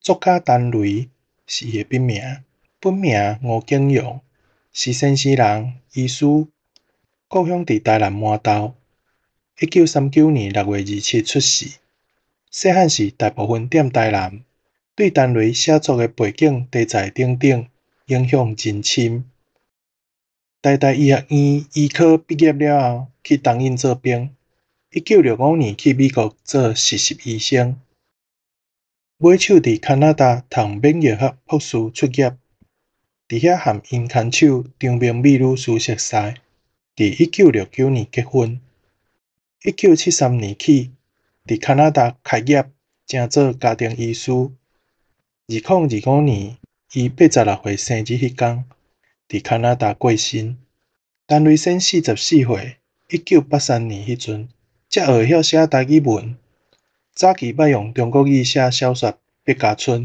作家陈雷是伊的笔名，本名吴景阳，是新西人、医师，故乡伫台南麻豆。1939年6月27出世。细汉时大部分踮台南，对陈雷写作的背景、题材等等影响真深。台大医学院医科毕业了后，去东印做兵。1965年去美国做实习医生。尾手伫加拿大读免疫学博士出业，伫遐和因牵手张明美女熟识识，伫1969年结婚。1973年起，伫加拿大开业，正做家庭医师。2025年，伊86岁生日迄天，伫加拿大过身。陈雷先44岁，1983年迄阵才会晓写台语文。早期捌用中国语写小说《毕加村》，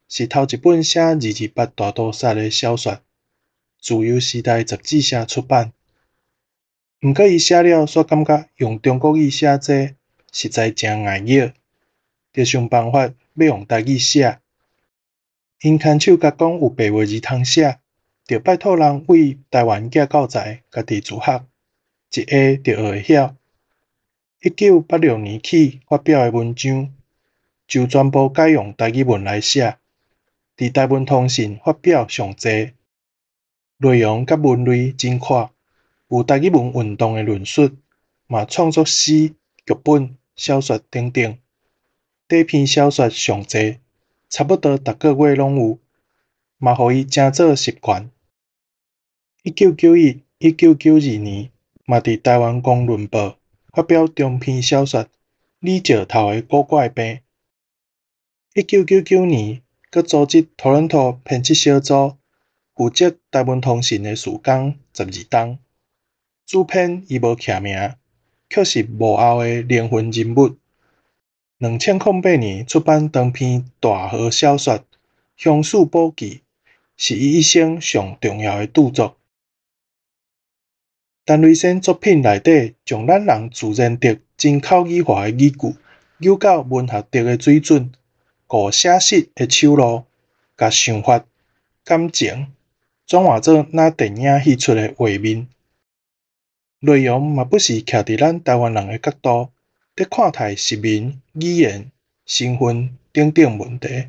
是头一本写228大屠杀的小说，自由时代杂志社出版。毋过伊写了煞感觉用中国语写这实在真碍眼，就想办法要用台语写。因牵手甲讲有白话字通写，就拜托人为台湾寄教材，家己自学，一下就学会晓。1986年起发表的文章，就全部改用台语文来写，伫台湾通信发表上济，内容甲文类真闊，有台语文运动的论述，嘛创作诗、剧本、小说等等。短篇小说上济，差不多逐个月拢有，嘛互伊成做习惯。1991、1992年，嘛伫台湾公论报发表中篇小说《李石头的古怪病》。1999年，佮组织多伦多编辑小组，负责台湾通信的事工12档。主编伊无徛名，却是幕后的灵魂人物。2008年出版长篇大河小说《乡事簿记》，是伊一生上重要的著作。陈雷先作品内底，将咱人自然得真口语化的语句，扭到文学得的水准，互写实的手路，甲想法、感情转换做若电影戏出的画面。内容嘛不是徛伫咱台湾人的角度，伫看待实名、语言、身份等等问题，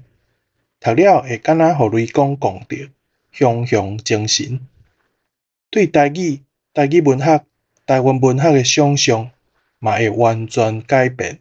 读了会敢若互雷公讲着，雄雄精神。对台语、台语文学、台湾文学的想象，嘛会完全改变。